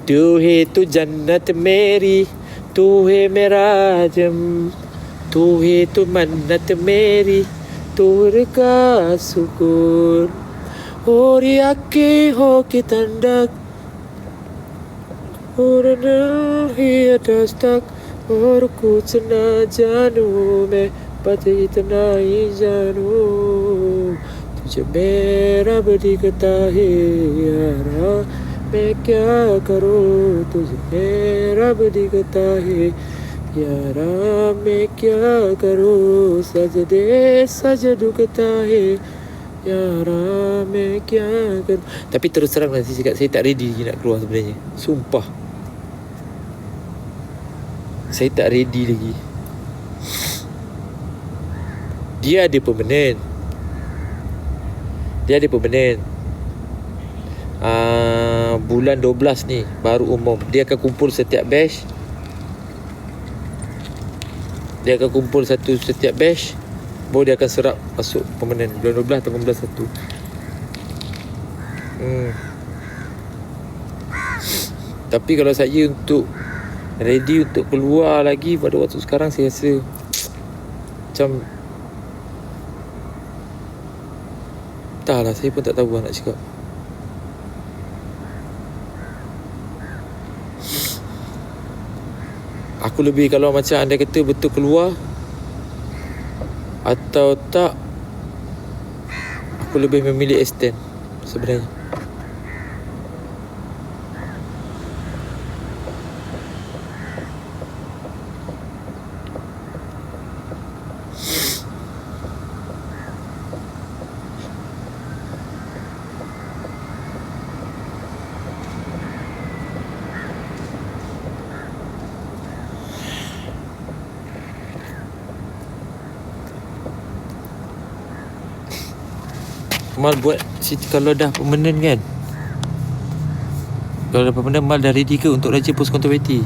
तू है तो जन्नत मेरी, तू है मेरा आजम, तू है तो मन्नत मेरी, तूर का सुकून, और आँखें हो की ठंडक, और दिल ही दस्तक, और कुछ ना जानूं मैं, बस इतना ही जानूं तुझे मेरा भी दिखता है यारा, मैं क्या करूं तुझे मेरा भी दिखता है यारा, मैं क्या करूं सजदे सज दुखता है यारा, मैं क्या kata. Tapi terus terang lah saya cakap, saya tak ready lagi nak keluar sebenarnya. Sumpah, saya tak ready lagi. Dia ada permanent, dia ada permanent. Bulan 12 ni baru umum. Dia akan kumpul setiap batch. Dia akan kumpul satu setiap batch, baru dia akan serap masuk permanent. Bulan 12 atau 18 Tapi kalau saya untuk ready untuk keluar lagi pada waktu sekarang, saya rasa macam entahlah, saya pun tak tahu nak cakap. Aku lebih, kalau macam anda kata betul keluar atau tak, aku lebih memilih extend sebenarnya. Mal buat kalau dah permanent kan, kalau dah permanent, Mal dah ready ke untuk rajin post kontrabiti?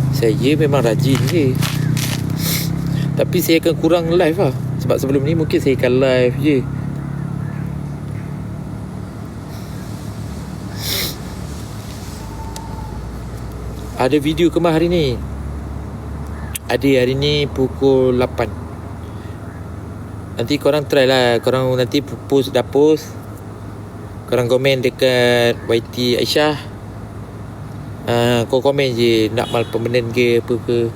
Saya memang rajin je, tapi saya akan kurang live lah. Sebab sebelum ni mungkin saya akan live je. Ada video kemar hari ni? Ada, hari ni pukul 8. Nanti korang try lah. Korang nanti post, dah post, korang komen dekat YT Aisyah. Kau komen je nak Mal permanent ke apa ke.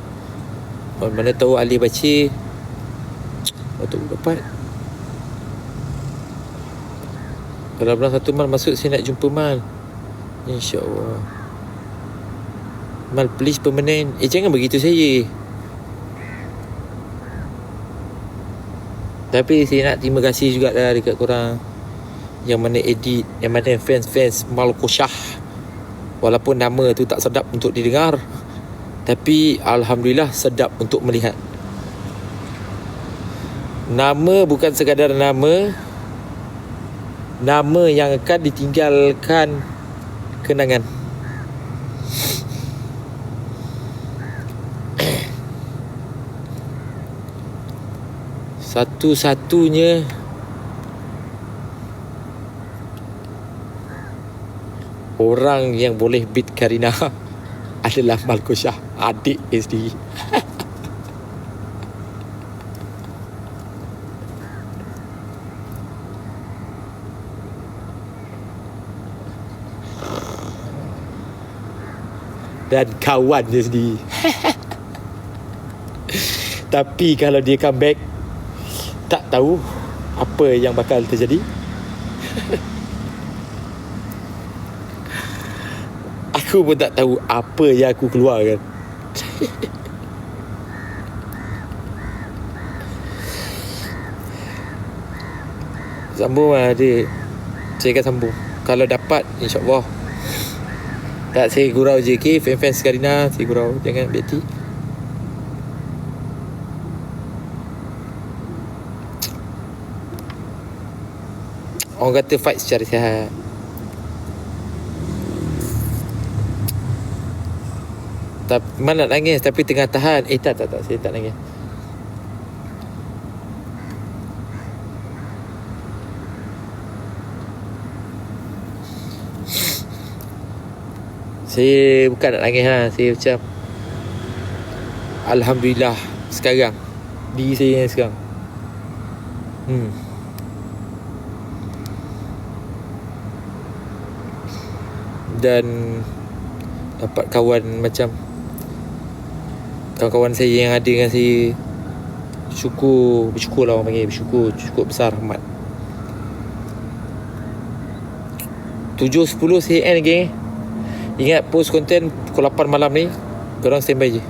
Mana tahu ahli baca untuk dapat. Kalau bulan 1 Mal masuk, saya nak jumpa Mal, InsyaAllah. Mal please permanent. Jangan begitu saya. Tapi saya nak terima kasih jugalah dekat korang yang mana edit, yang mana fans-fans Malkosyah. Walaupun nama tu tak sedap untuk didengar, tapi Alhamdulillah sedap untuk melihat. Nama bukan sekadar nama, nama yang akan ditinggalkan kenangan. Satu-satunya orang yang boleh beat Karina adalah Malkosyah, adik SD. Dan kawan dia sendiri. Tapi kalau dia come back, tak tahu apa yang bakal terjadi. Aku pun tak tahu apa yang aku keluarkan. Sambung lah dia. Saya akan sambung kalau dapat, insyaAllah. Tak, saya gurau je, okay? Fan-fans Karina, saya gurau. Jangan ambil hati. Orang kata fight secara sihat. Mana nak nangis tapi tengah tahan. Tak, saya tak nangis. Saya bukan nak nangis lah. Saya macam Alhamdulillah sekarang diri saya yang sekarang. Dan dapat kawan macam kawan-kawan saya yang ada dengan saya. Bersyukur lah orang panggil. Bersyukur besar rahmat. 7.10 saya end lagi. Ingat post konten pukul 8 malam ni. Korang standby je.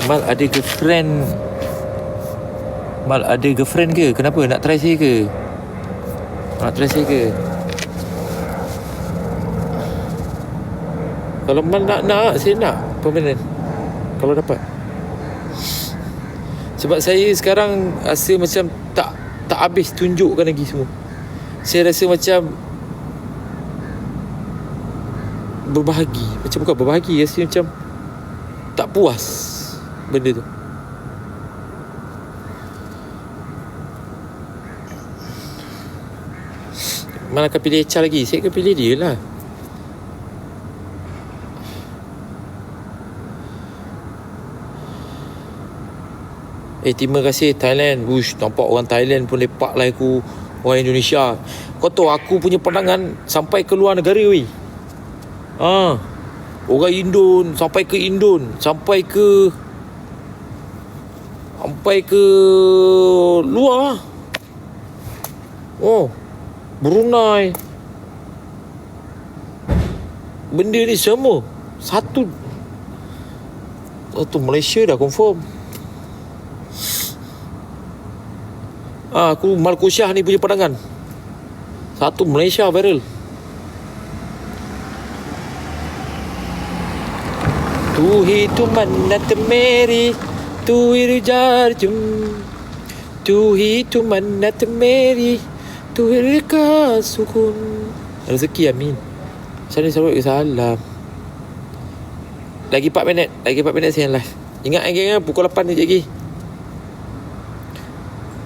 Mal ada girlfriend ke? Kenapa? Nak try saya ke? Kalau Mal nak saya nak permanent. Kalau dapat. Sebab saya sekarang rasa macam tak habis tunjukkan lagi semua. Saya rasa macam berbahagi. Macam bukan berbahagi, rasa macam tak puas benda tu. Mana akan pilih HR lagi? Saya akan pilih dia lah. Terima kasih Thailand. Nampak orang Thailand pun lepak lah aku. Orang Indonesia. Kau tahu aku punya pandangan sampai ke luar negara weh. Orang Indon sampai ke luar. Brunei. Benda ni semua satu Malaysia dah confirm. Aku Marco Syah ni punya pandangan. Satu Malaysia viral. Tu hi tu mannat meri, tu irjar jum. Tu hi tu mannat meri, tu irka sukun. Rezeki amin. Salam salam. Lagi 4 minit saya live. Ingat lagi pukul 8 ni lagi.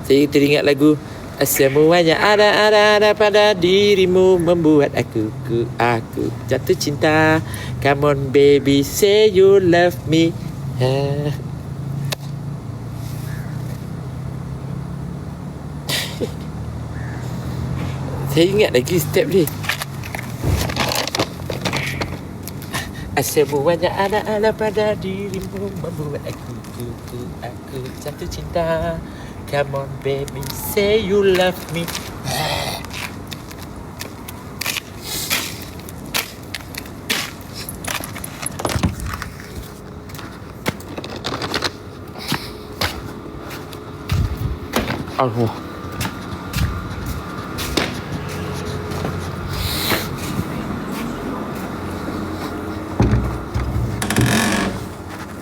Saya teringat lagu semuanya ada pada dirimu membuat aku jatuh cinta. Come on baby, say you love me. Saya ingat lagi step dia. Semuanya ada pada dirimu membuat aku jatuh cinta. Come on baby, say you love me. Allah.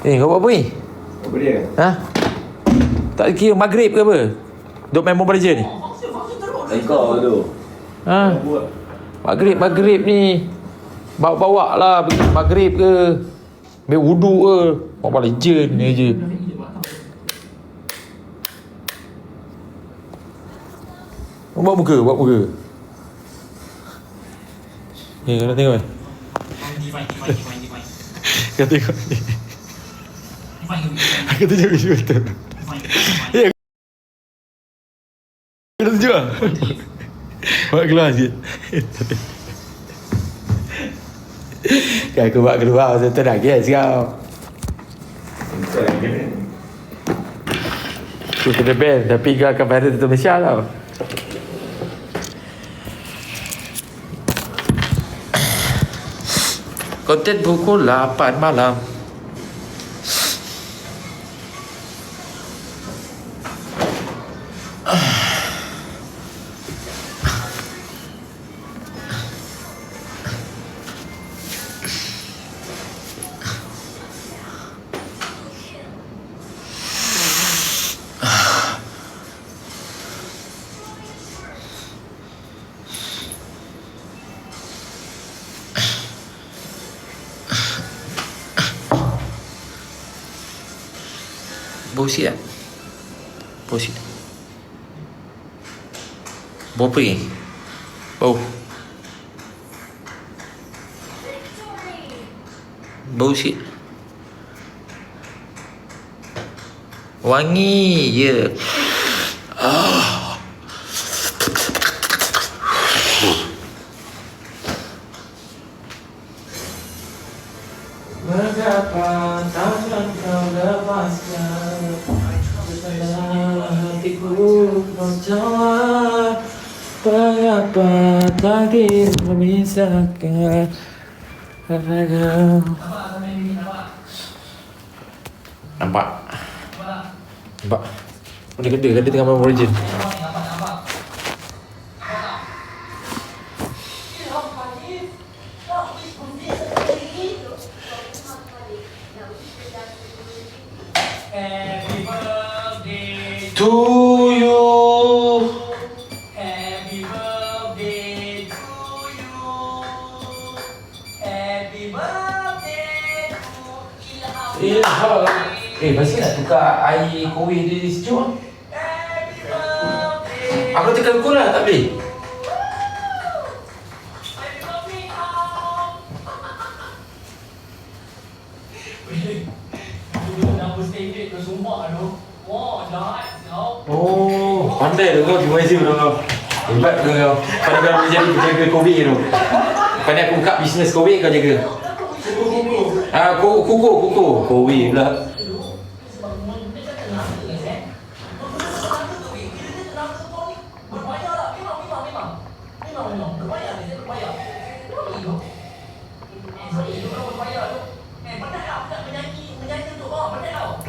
Kau buat apa ni? Apa dia? Tak kira maghrib ke apa? Duk main Mobile Legends ni? Kau tu. Maghrib ni bawa lah pergi maghrib ke, ambil wuduk ke, Mobile Legends ni je. Buat muka. Ni kau nak tengok kan? Kau tengok ni. Aku tunjuk video tu. Aku nak tunjuk lah. Buat keluar sikit. Aku buat keluar masa tu nak guess kau. Aku kena ban. Tapi kau akan viral di Malaysia tau. Konten pukul 8 malam. Bullshit tak? Bullshit. Bau pergi? Bau? Bullshit. Wangi je. Mengapa takkan kau lepaskan Bersama hatiku kau jawab Mengapa takdir memisahkan Nampak? Nampak? Mana dia tengah main Origin. To you. Happy birthday to you. Happy birthday to Ilham. Pasti nak tukar air kowe dia sejuk. Happy birthday. Aku tekan kau lah, tak boleh. Happy birthday Ilham. Dulu nama stage tu sumpah tu. Wah, jahat kau. Oh, pandai tu kau, terima kasih bro. Hebat tu kau. Pandai kau jaga kowe tu. Pandai aku buka bisnes kowe kau jaga. Kuku. Kowe pula.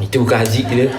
Itu bukan haziq dia.